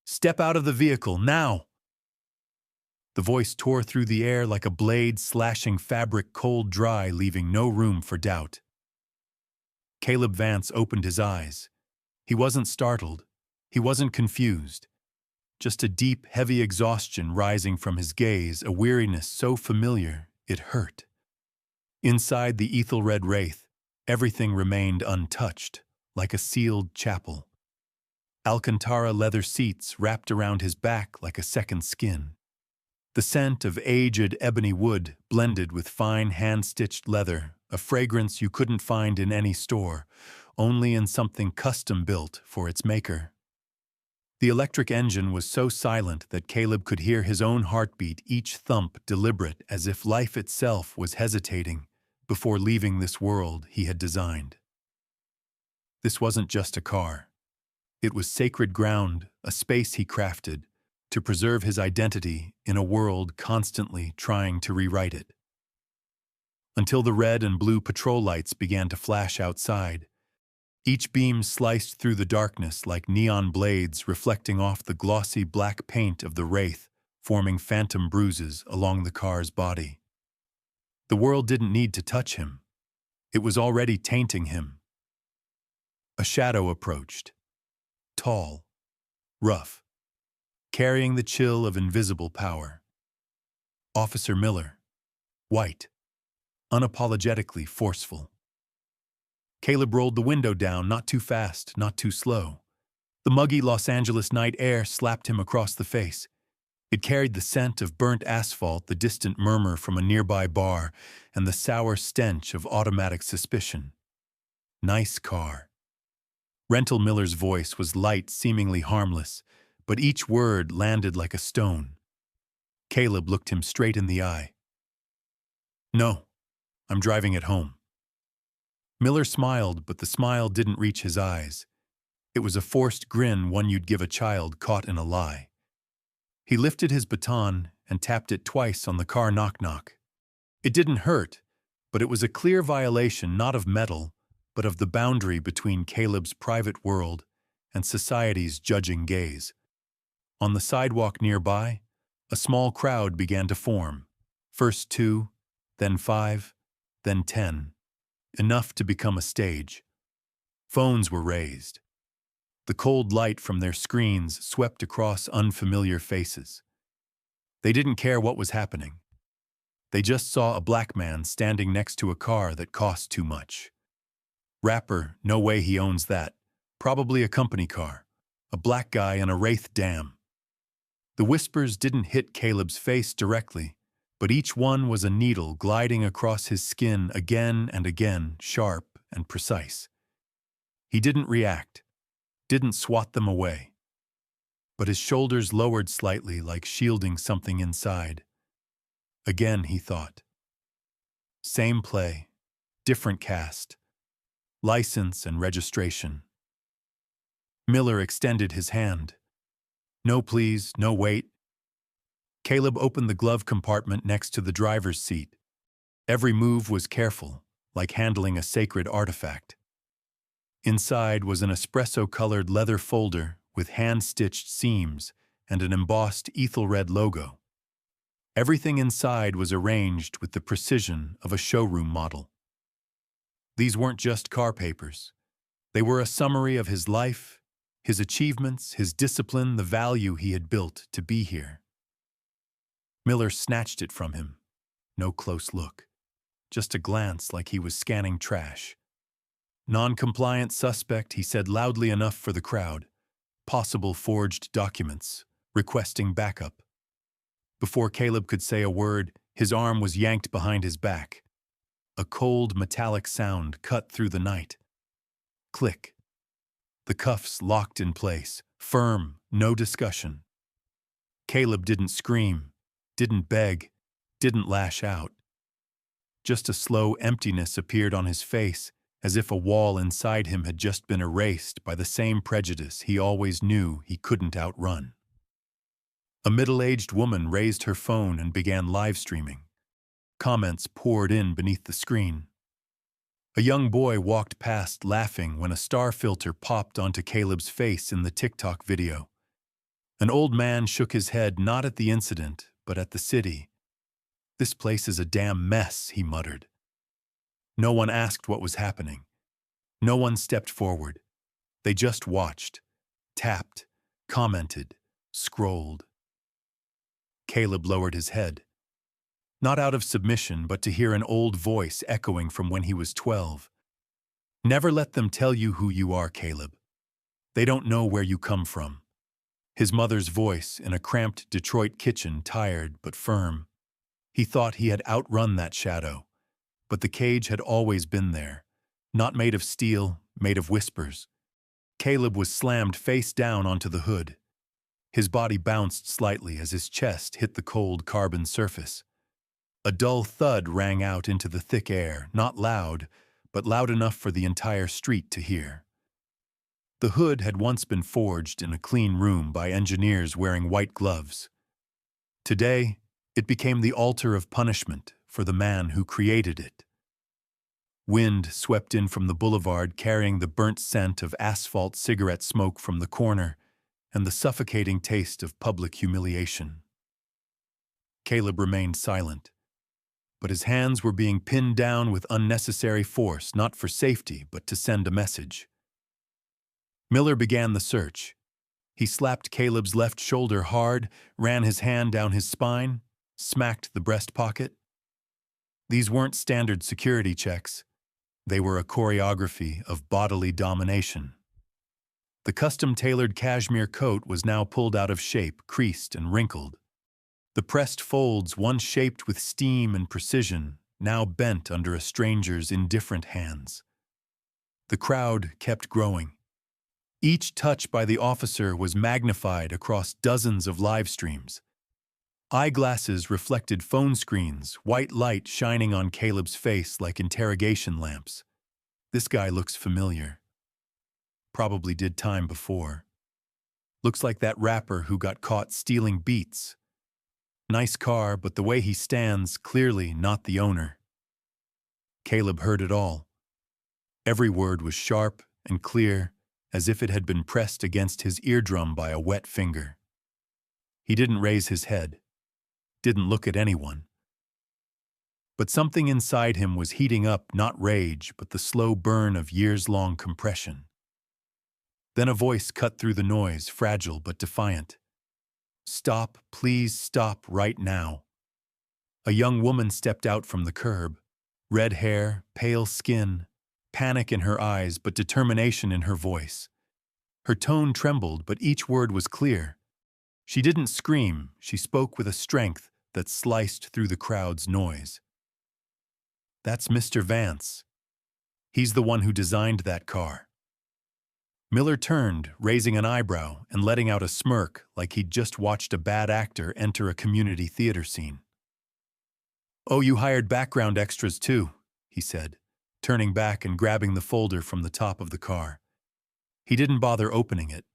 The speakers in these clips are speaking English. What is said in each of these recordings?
Step out of the vehicle, now! The voice tore through the air like a blade slashing fabric cold dry, leaving no room for doubt. Caleb Vance opened his eyes. He wasn't startled. He wasn't confused. Just a deep, heavy exhaustion rising from his gaze, a weariness so familiar it hurt. Inside the Aethelred Wraith, everything remained untouched, like a sealed chapel. Alcantara leather seats wrapped around his back like a second skin. The scent of aged ebony wood blended with fine hand-stitched leather, a fragrance you couldn't find in any store, only in something custom-built for its maker. The electric engine was so silent that Caleb could hear his own heartbeat, each thump deliberate, as if life itself was hesitating before leaving this world he had designed. This wasn't just a car. It was sacred ground, a space he crafted to preserve his identity in a world constantly trying to rewrite it. Until the red and blue patrol lights began to flash outside, each beam sliced through the darkness like neon blades reflecting off the glossy black paint of the Wraith, forming phantom bruises along the car's body. The world didn't need to touch him. It was already tainting him. A shadow approached. Tall, rough, carrying the chill of invisible power. Officer Miller, white, unapologetically forceful. Caleb rolled the window down, not too fast, not too slow. The muggy Los Angeles night air slapped him across the face. It carried the scent of burnt asphalt, the distant murmur from a nearby bar, and the sour stench of automatic suspicion. Nice car. Rental Miller's voice was light, seemingly harmless, but each word landed like a stone. Caleb looked him straight in the eye. "No, I'm driving it home." Miller smiled, but the smile didn't reach his eyes. It was a forced grin, one you'd give a child caught in a lie. He lifted his baton and tapped it twice on the car knock-knock. It didn't hurt, but it was a clear violation not of metal, but of the boundary between Caleb's private world and society's judging gaze. On the sidewalk nearby, a small crowd began to form. First 2, then 5, then 10. Enough to become a stage. Phones were raised. The cold light from their screens swept across unfamiliar faces. They didn't care what was happening. They just saw a black man standing next to a car that cost too much. Rapper, no way he owns that. Probably a company car. A black guy in a Wraith dam. The whispers didn't hit Caleb's face directly, but each one was a needle gliding across his skin again and again, sharp and precise. He didn't react, didn't swat them away. But his shoulders lowered slightly, like shielding something inside. Again, he thought. Same play, different cast. License and registration. Miller extended his hand. "No please, no wait." Caleb opened the glove compartment next to the driver's seat. Every move was careful, like handling a sacred artifact. Inside was an espresso-colored leather folder with hand-stitched seams and an embossed Aethelred logo. Everything inside was arranged with the precision of a showroom model. These weren't just car papers. They were a summary of his life, his achievements, his discipline, the value he had built to be here. Miller snatched it from him. No close look. Just a glance like he was scanning trash. "Non-compliant suspect," he said loudly enough for the crowd. "Possible forged documents. Requesting backup." Before Caleb could say a word, his arm was yanked behind his back. A cold, metallic sound cut through the night. Click. The cuffs locked in place, firm, no discussion. Caleb didn't scream, didn't beg, didn't lash out. Just a slow emptiness appeared on his face, as if a wall inside him had just been erased by the same prejudice he always knew he couldn't outrun. A middle-aged woman raised her phone and began live streaming. Comments poured in beneath the screen. A young boy walked past laughing when a star filter popped onto Caleb's face in the TikTok video. An old man shook his head not at the incident, but at the city. "This place is a damn mess," he muttered. No one asked what was happening. No one stepped forward. They just watched, tapped, commented, scrolled. Caleb lowered his head. Not out of submission, but to hear an old voice echoing from when he was 12. "Never let them tell you who you are, Caleb. They don't know where you come from." His mother's voice in a cramped Detroit kitchen, tired but firm. He thought he had outrun that shadow, but the cage had always been there, not made of steel, made of whispers. Caleb was slammed face down onto the hood. His body bounced slightly as his chest hit the cold carbon surface. A dull thud rang out into the thick air, not loud, but loud enough for the entire street to hear. The hood had once been forged in a clean room by engineers wearing white gloves. Today, it became the altar of punishment for the man who created it. Wind swept in from the boulevard carrying the burnt scent of asphalt cigarette smoke from the corner and the suffocating taste of public humiliation. Caleb remained silent, but his hands were being pinned down with unnecessary force, not for safety, but to send a message. Miller began the search. He slapped Caleb's left shoulder hard, ran his hand down his spine, smacked the breast pocket. These weren't standard security checks. They were a choreography of bodily domination. The custom-tailored cashmere coat was now pulled out of shape, creased and wrinkled. The pressed folds, once shaped with steam and precision, now bent under a stranger's indifferent hands. The crowd kept growing. Each touch by the officer was magnified across dozens of live streams. Eyeglasses reflected phone screens, white light shining on Caleb's face like interrogation lamps. "This guy looks familiar. Probably did time before. Looks like that rapper who got caught stealing beats. Nice car, but the way he stands, clearly not the owner." Caleb heard it all. Every word was sharp and clear, as if it had been pressed against his eardrum by a wet finger. He didn't raise his head, didn't look at anyone. But something inside him was heating up, not rage, but the slow burn of years-long compression. Then a voice cut through the noise, fragile but defiant. "Stop, please stop right now." A young woman stepped out from the curb. Red hair, pale skin, panic in her eyes but determination in her voice. Her tone trembled, but each word was clear. She didn't scream, she spoke with a strength that sliced through the crowd's noise. "That's Mr. Vance. He's the one who designed that car." Miller turned, raising an eyebrow and letting out a smirk like he'd just watched a bad actor enter a community theater scene. "Oh, you hired background extras too," he said, turning back and grabbing the folder from the top of the car. He didn't bother opening it,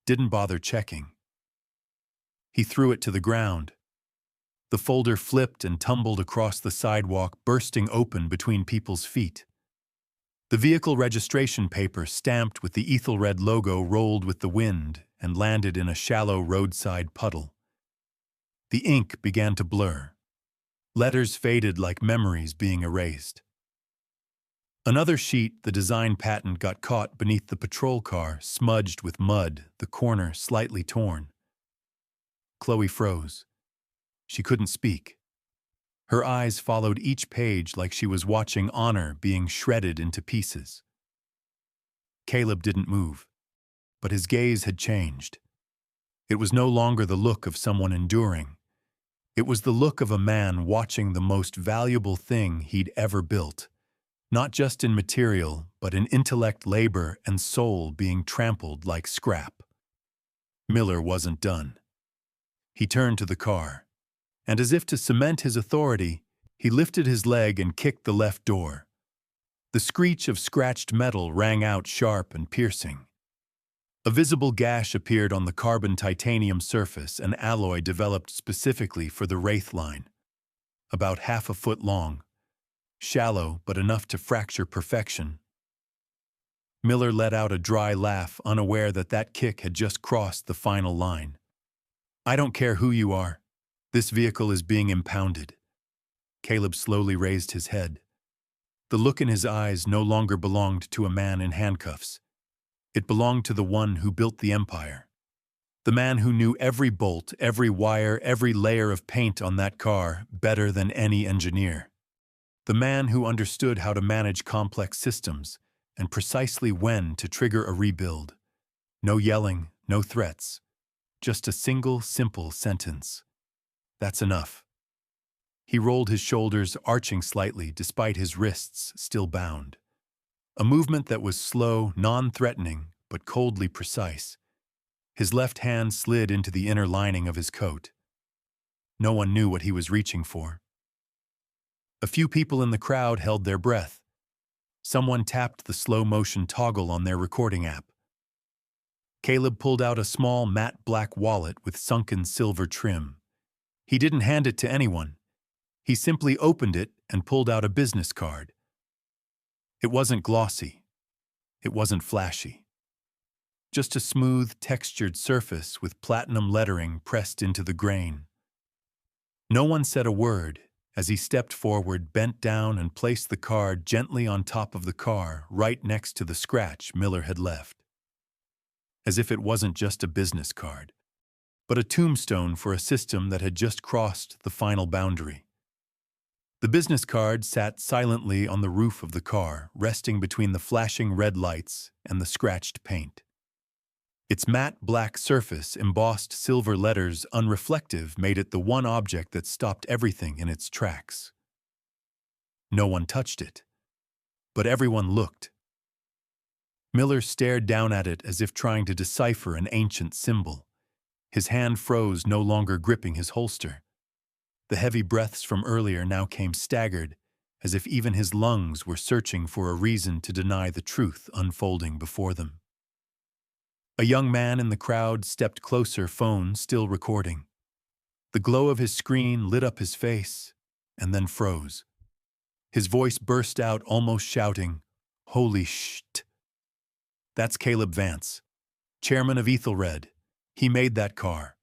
didn't bother checking. He threw it to the ground. The folder flipped and tumbled across the sidewalk, bursting open between people's feet. The vehicle registration paper, stamped with the Aethelred logo, rolled with the wind and landed in a shallow roadside puddle. The ink began to blur. Letters faded like memories being erased. Another sheet, the design patent, got caught beneath the patrol car, smudged with mud, the corner slightly torn. Chloe froze. She couldn't speak. Her eyes followed each page like she was watching honor being shredded into pieces. Caleb didn't move, but his gaze had changed. It was no longer the look of someone enduring. It was the look of a man watching the most valuable thing he'd ever built, not just in material, but in intellect, labor, and soul being trampled like scrap. Miller wasn't done. He turned to the car, and as if to cement his authority, he lifted his leg and kicked the left door. The screech of scratched metal rang out sharp and piercing. A visible gash appeared on the carbon titanium surface, an alloy developed specifically for the Wraith line. About half a foot long, shallow but enough to fracture perfection. Miller let out a dry laugh, unaware that that kick had just crossed the final line. I don't care who you are. This vehicle is being impounded. Caleb slowly raised his head. The look in his eyes no longer belonged to a man in handcuffs. It belonged to the one who built the empire. The man who knew every bolt, every wire, every layer of paint on that car better than any engineer. The man who understood how to manage complex systems and precisely when to trigger a rebuild. No yelling, no threats. Just a single, simple sentence. That's enough. He rolled his shoulders, arching slightly despite his wrists still bound. A movement that was slow, non-threatening, but coldly precise. His left hand slid into the inner lining of his coat. No one knew what he was reaching for. A few people in the crowd held their breath. Someone tapped the slow-motion toggle on their recording app. Caleb pulled out a small matte black wallet with sunken silver trim. He didn't hand it to anyone. He simply opened it and pulled out a business card. It wasn't glossy. It wasn't flashy. Just a smooth, textured surface with platinum lettering pressed into the grain. No one said a word as he stepped forward, bent down, and placed the card gently on top of the car, right next to the scratch Miller had left. As if it wasn't just a business card, but a tombstone for a system that had just crossed the final boundary. The business card sat silently on the roof of the car, resting between the flashing red lights and the scratched paint. Its matte black surface, embossed silver letters unreflective, made it the one object that stopped everything in its tracks. No one touched it, but everyone looked. Miller stared down at it as if trying to decipher an ancient symbol. His hand froze, no longer gripping his holster. The heavy breaths from earlier now came staggered, as if even his lungs were searching for a reason to deny the truth unfolding before them. A young man in the crowd stepped closer, phone still recording. The glow of his screen lit up his face, and then froze. His voice burst out, almost shouting, "Holy shit! That's Caleb Vance, chairman of Aethelred. He made that car."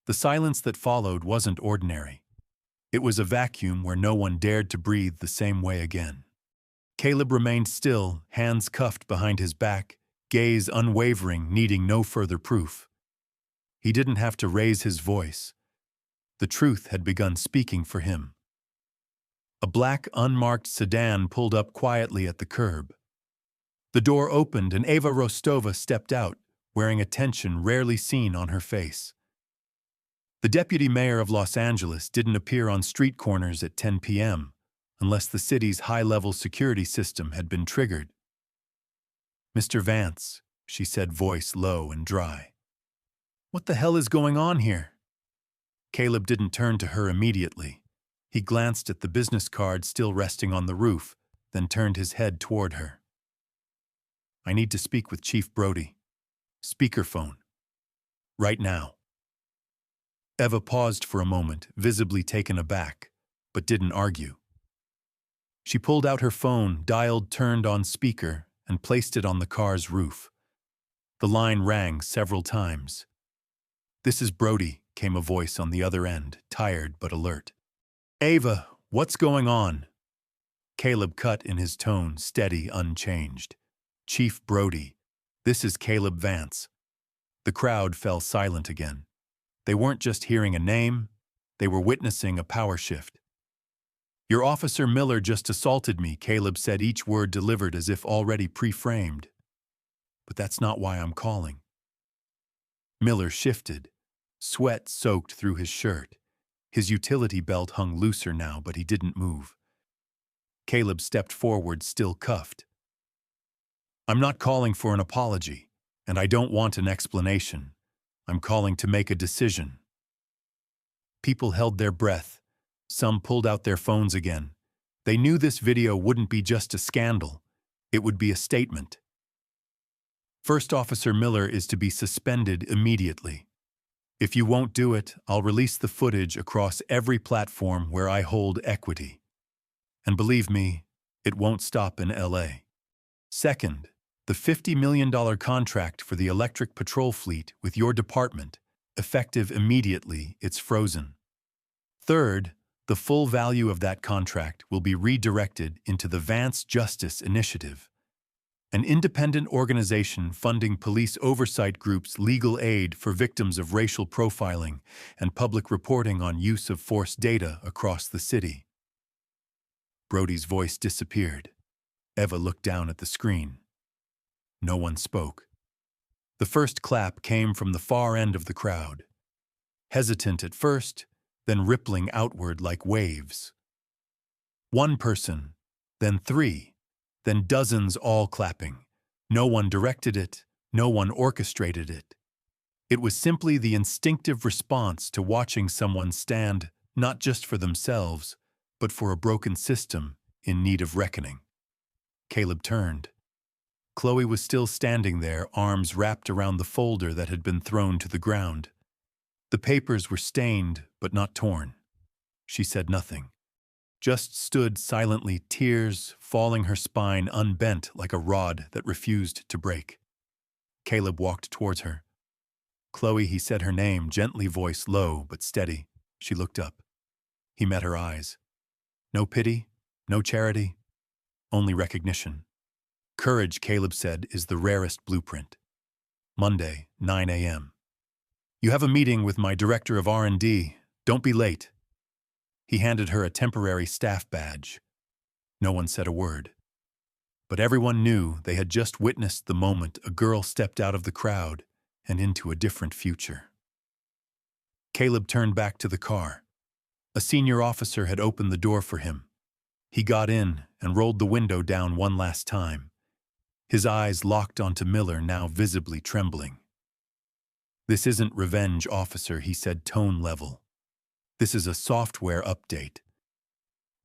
The silence that followed wasn't ordinary. It was a vacuum where no one dared to breathe the same way again. Caleb remained still, hands cuffed behind his back, gaze unwavering, needing no further proof. He didn't have to raise his voice. The truth had begun speaking for him. A black, unmarked sedan pulled up quietly at the curb. The door opened and Eva Rostova stepped out, wearing a tension rarely seen on her face. The deputy mayor of Los Angeles didn't appear on street corners at 10 p.m. unless the city's high-level security system had been triggered. "Mr. Vance," she said, voice low and dry. "What the hell is going on here?" Caleb didn't turn to her immediately. He glanced at the business card still resting on the roof, then turned his head toward her. "I need to speak with Chief Brody. Speakerphone. Right now." Eva paused for a moment, visibly taken aback, but didn't argue. She pulled out her phone, dialed, turned on speaker, and placed it on the car's roof. The line rang several times. "This is Brody," came a voice on the other end, tired but alert. "Ava, what's going on?" Caleb cut in his tone, steady, unchanged. "Chief Brody, this is Caleb Vance." The crowd fell silent again. They weren't just hearing a name, they were witnessing a power shift. "Your officer Miller just assaulted me," Caleb said, each word delivered as if already pre-framed. "But that's not why I'm calling." Miller shifted. Sweat soaked through his shirt. His utility belt hung looser now, but he didn't move. Caleb stepped forward, still cuffed. "I'm not calling for an apology, and I don't want an explanation. I'm calling to make a decision." People held their breath. Some pulled out their phones again. They knew this video wouldn't be just a scandal. It would be a statement. "First Officer Miller is to be suspended immediately. If you won't do it, I'll release the footage across every platform where I hold equity. And believe me, it won't stop in LA. Second, The $50 million contract for the electric patrol fleet with your department, effective immediately, it's frozen. Third, the full value of that contract will be redirected into the Vance Justice Initiative, an independent organization funding police oversight groups' legal aid for victims of racial profiling and public reporting on use of force data across the city. Brody's voice disappeared. Eva looked down at the screen. No one spoke. The first clap came from the far end of the crowd. Hesitant at first, then rippling outward like waves. One person, then three, then dozens all clapping. No one directed it, no one orchestrated it. It was simply the instinctive response to watching someone stand not just for themselves, but for a broken system in need of reckoning. Caleb turned. Chloe was still standing there, arms wrapped around the folder that had been thrown to the ground. The papers were stained, but not torn. She said nothing, just stood silently, tears falling her spine unbent like a rod that refused to break. Caleb walked towards her. Chloe, he said her name, gently, voice low but steady. She looked up. He met her eyes. No pity, no charity, only recognition. Courage, Caleb said, is the rarest blueprint. Monday, 9 a.m. You have a meeting with my director of R&D. Don't be late. He handed her a temporary staff badge. No one said a word. But everyone knew they had just witnessed the moment a girl stepped out of the crowd and into a different future. Caleb turned back to the car. A senior officer had opened the door for him. He got in and rolled the window down one last time. His eyes locked onto Miller, now visibly trembling. This isn't revenge, officer, he said, tone level. This is a software update.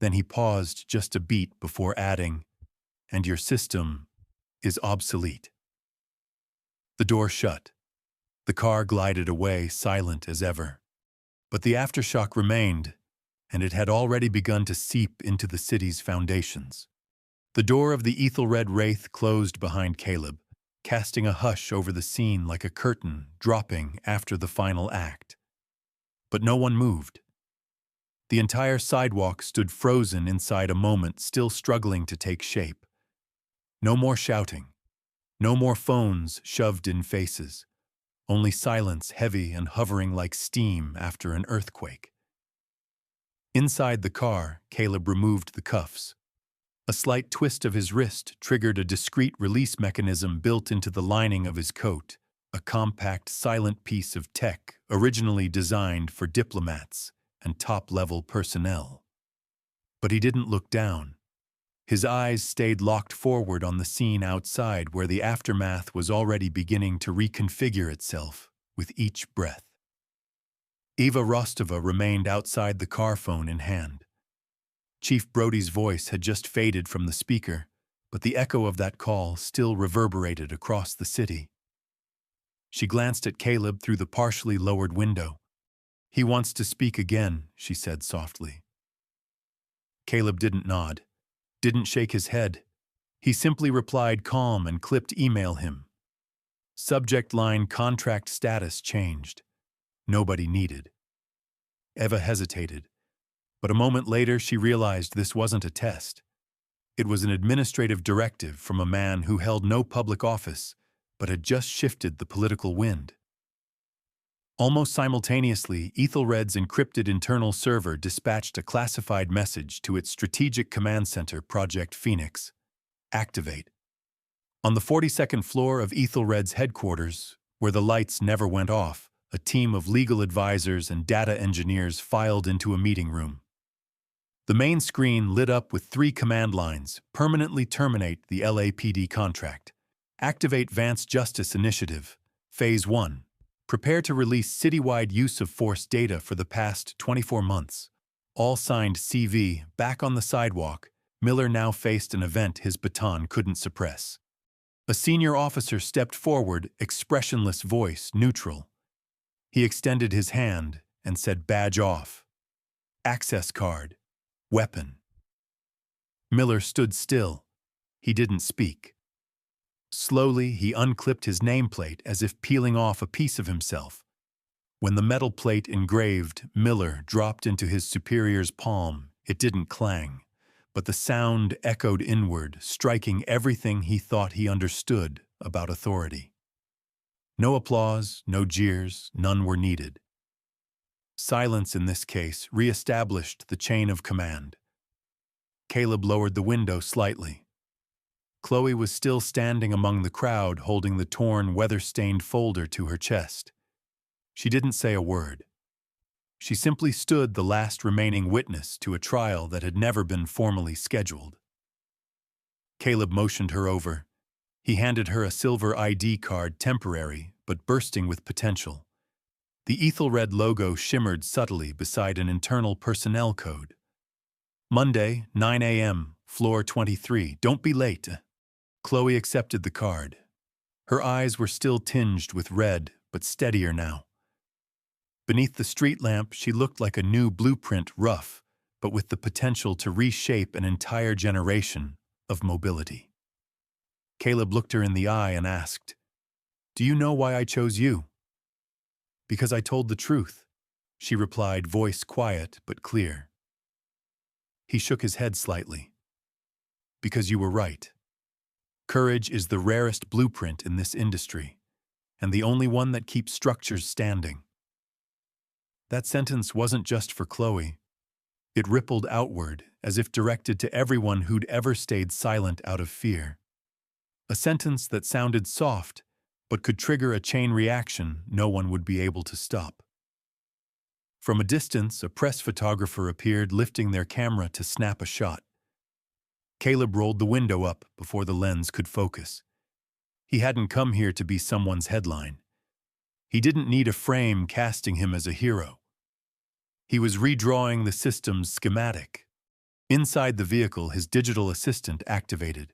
Then he paused just a beat before adding, and your system is obsolete. The door shut. The car glided away, silent as ever. But the aftershock remained, and it had already begun to seep into the city's foundations. The door of the Aethelred Wraith closed behind Caleb, casting a hush over the scene like a curtain dropping after the final act. But no one moved. The entire sidewalk stood frozen inside a moment still struggling to take shape. No more shouting. No more phones shoved in faces. Only silence, heavy and hovering like steam after an earthquake. Inside the car, Caleb removed the cuffs. A slight twist of his wrist triggered a discreet release mechanism built into the lining of his coat, a compact, silent piece of tech originally designed for diplomats and top-level personnel. But he didn't look down. His eyes stayed locked forward on the scene outside where the aftermath was already beginning to reconfigure itself with each breath. Eva Rostova remained outside the car, phone in hand. Chief Brody's voice had just faded from the speaker, but the echo of that call still reverberated across the city. She glanced at Caleb through the partially lowered window. He wants to speak again, she said softly. Caleb didn't nod, didn't shake his head. He simply replied calm and clipped email him. Subject line contract status changed. Nobody needed. Eva hesitated, but a moment later she realized this wasn't a test. It was an administrative directive from a man who held no public office, but had just shifted the political wind. Almost simultaneously, Aethelred's encrypted internal server dispatched a classified message to its strategic command center, Project Phoenix. Activate. On the 42nd floor of Aethelred's headquarters, where the lights never went off, a team of legal advisors and data engineers filed into a meeting room. The main screen lit up with 3 command lines: permanently terminate the LAPD contract, activate Vance Justice Initiative, Phase 1, prepare to release citywide use of force data for the past 24 months. All signed CV. Back on the sidewalk, Miller now faced an event his baton couldn't suppress. A senior officer stepped forward, expressionless, voice neutral. He extended his hand and said, badge off. Access card. Weapon. Miller stood still. He didn't speak. Slowly, he unclipped his nameplate as if peeling off a piece of himself. When the metal plate engraved Miller dropped into his superior's palm, it didn't clang, but the sound echoed inward, striking everything he thought he understood about authority. No applause, no jeers, none were needed. Silence in this case re-established the chain of command. Caleb lowered the window slightly. Chloe was still standing among the crowd, holding the torn, weather-stained folder to her chest. She didn't say a word. She simply stood the last remaining witness to a trial that had never been formally scheduled. Caleb motioned her over. He handed her a silver ID card, temporary but bursting with potential. The Aethelred logo shimmered subtly beside an internal personnel code. Monday, 9 a.m., floor 23. Don't be late. Chloe accepted the card. Her eyes were still tinged with red, but steadier now. Beneath the street lamp, she looked like a new blueprint, rough, but with the potential to reshape an entire generation of mobility. Caleb looked her in the eye and asked, "Do you know why I chose you?" "Because I told the truth," she replied, voice quiet but clear. He shook his head slightly. "Because you were right. Courage is the rarest blueprint in this industry, and the only one that keeps structures standing." That sentence wasn't just for Chloe. It rippled outward, as if directed to everyone who'd ever stayed silent out of fear. A sentence that sounded soft, but could trigger a chain reaction no one would be able to stop. From a distance, a press photographer appeared, lifting their camera to snap a shot. Caleb rolled the window up before the lens could focus. He hadn't come here to be someone's headline. He didn't need a frame casting him as a hero. He was redrawing the system's schematic. Inside the vehicle, his digital assistant activated.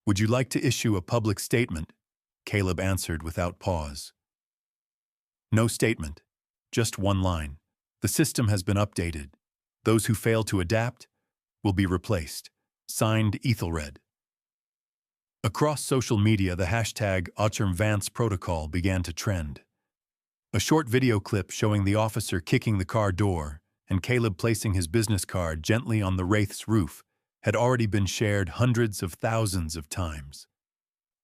"Would you like to issue a public statement?" Caleb answered without pause. "No statement, just one line. The system has been updated. Those who fail to adapt will be replaced. Signed, Aethelred." Across social media, the hashtag #Vance protocol began to trend. A short video clip showing the officer kicking the car door and Caleb placing his business card gently on the Wraith's roof had already been shared hundreds of thousands of times.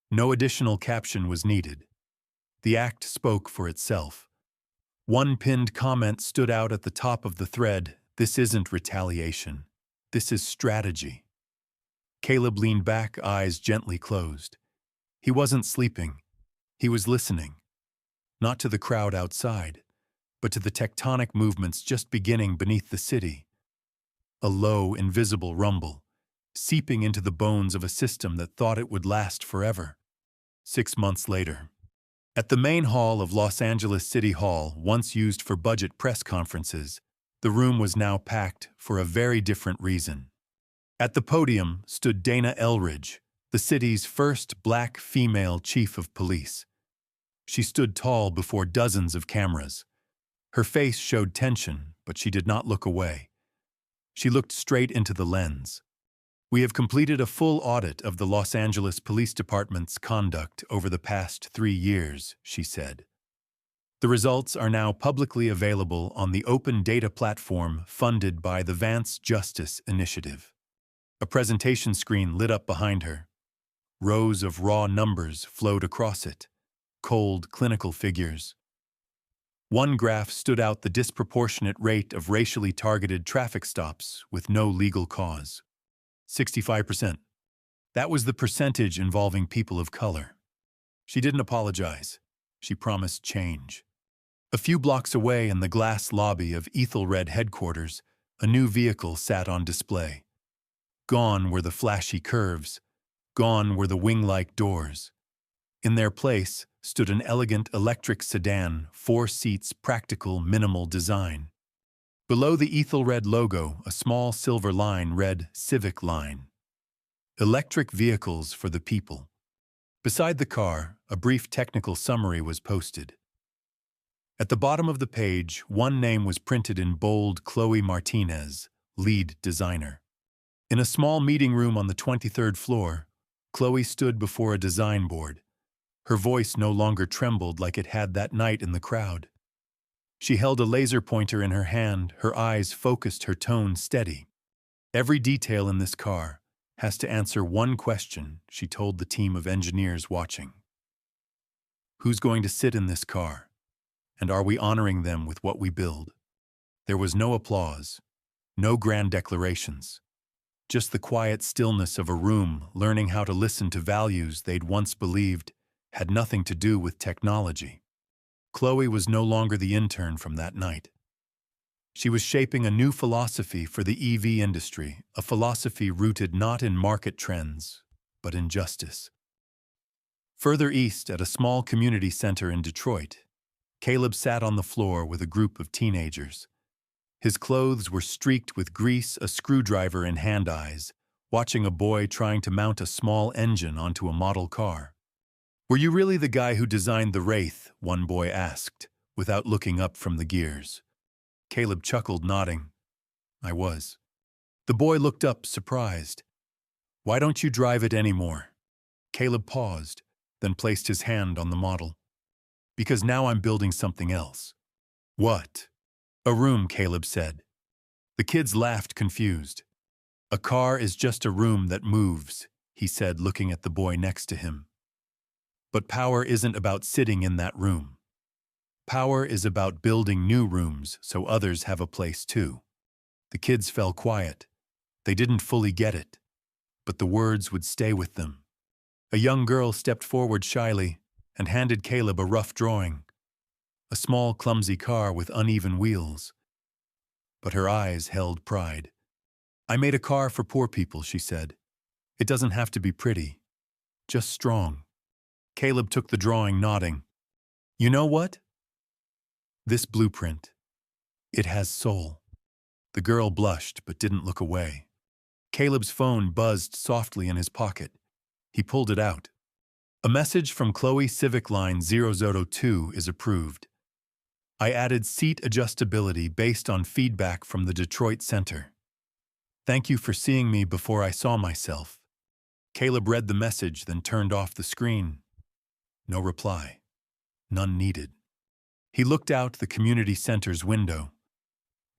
No additional caption was needed. The act spoke for itself. One pinned comment stood out at the top of the thread: "This isn't retaliation. This is strategy." Caleb leaned back, eyes gently closed. He wasn't sleeping. He was listening. Not to the crowd outside, but to the tectonic movements just beginning beneath the city. A low, invisible rumble, seeping into the bones of a system that thought it would last forever. 6 months later. At the main hall of Los Angeles City Hall, once used for budget press conferences, the room was now packed for a very different reason. At the podium stood Dana Elridge, the city's first black female chief of police. She stood tall before dozens of cameras. Her face showed tension, but she did not look away. She looked straight into the lens. "We have completed a full audit of the Los Angeles Police Department's conduct over the past 3 years," she said. "The results are now publicly available on the open data platform funded by the Vance Justice Initiative." A presentation screen lit up behind her. Rows of raw numbers flowed across it, cold, clinical figures. One graph stood out: the disproportionate rate of racially targeted traffic stops with no legal cause. 65%. That was the percentage involving people of color. She didn't apologize. She promised change. A few blocks away in the glass lobby of Aethelred headquarters, a new vehicle sat on display. Gone were the flashy curves. Gone were the wing-like doors. In their place stood an elegant electric sedan, 4 seats, practical, minimal design. Below the Aethelred logo, a small silver line read "Civic Line." Electric vehicles for the people. Beside the car, a brief technical summary was posted. At the bottom of the page, one name was printed in bold: Chloe Martinez, lead designer. In a small meeting room on the 23rd floor, Chloe stood before a design board. Her voice no longer trembled like it had that night in the crowd. She held a laser pointer in her hand, her eyes focused, her tone steady. Every detail in this car has to answer one question, she told the team of engineers watching. Who's going to sit in this car? And are we honoring them with what we build? There was no applause, no grand declarations. Just the quiet stillness of a room learning how to listen to values they'd once believed had nothing to do with technology. Chloe was no longer the intern from that night. She was shaping a new philosophy for the EV industry, a philosophy rooted not in market trends, but in justice. Further east, at a small community center in Detroit, Caleb sat on the floor with a group of teenagers. His clothes were streaked with grease, a screwdriver in hand eyes, watching a boy trying to mount a small engine onto a model car. "Were you really the guy who designed the Wraith?" one boy asked, without looking up from the gears. Caleb chuckled, nodding. "I was." The boy looked up, surprised. "Why don't you drive it anymore?" Caleb paused, then placed his hand on the model. "Because now I'm building something else." "What?" "A room," Caleb said. The kids laughed, confused. "A car is just a room that moves," he said, looking at the boy next to him. "But power isn't about sitting in that room. Power is about building new rooms so others have a place too." The kids fell quiet. They didn't fully get it, but the words would stay with them. A young girl stepped forward shyly and handed Caleb a rough drawing. A small, clumsy car with uneven wheels. But her eyes held pride. "I made a car for poor people," she said. "It doesn't have to be pretty, just strong." Caleb took the drawing, nodding. "You know what? This blueprint, it has soul." The girl blushed but didn't look away. Caleb's phone buzzed softly in his pocket. He pulled it out. "A message from Chloe, Civic Line 002 is approved. I added seat adjustability based on feedback from the Detroit Center. Thank you for seeing me before I saw myself." Caleb read the message, then turned off the screen. No reply. None needed. He looked out the community center's window.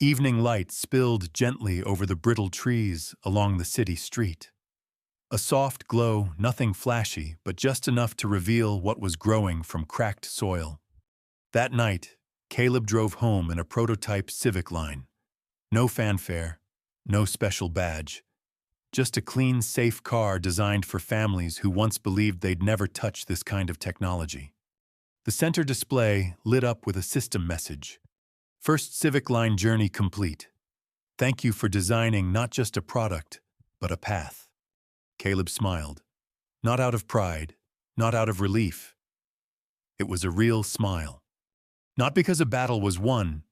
Evening light spilled gently over the brittle trees along the city street. A soft glow, nothing flashy, but just enough to reveal what was growing from cracked soil. That night, Caleb drove home in a prototype Civic Line. No fanfare, no special badge. Just a clean, safe car designed for families who once believed they'd never touch this kind of technology. The center display lit up with a system message. "First Civic Line journey complete. Thank you for designing not just a product, but a path." Caleb smiled. Not out of pride, not out of relief. It was a real smile. Not because a battle was won,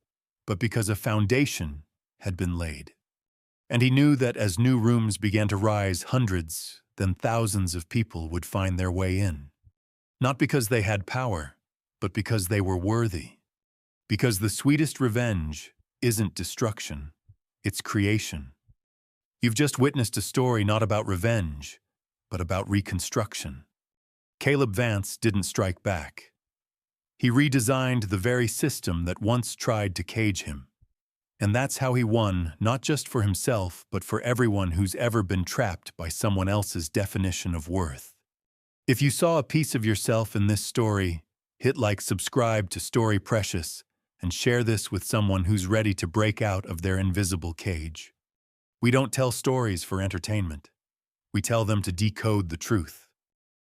but because a foundation had been laid. And he knew that as new rooms began to rise, hundreds, then thousands of people would find their way in. Not because they had power, but because they were worthy. Because the sweetest revenge isn't destruction, it's creation. You've just witnessed a story not about revenge, but about reconstruction. Caleb Vance didn't strike back. He redesigned the very system that once tried to cage him. And that's how he won, not just for himself, but for everyone who's ever been trapped by someone else's definition of worth. If you saw a piece of yourself in this story, hit like, subscribe to Story Precious, and share this with someone who's ready to break out of their invisible cage. We don't tell stories for entertainment. We tell them to decode the truth.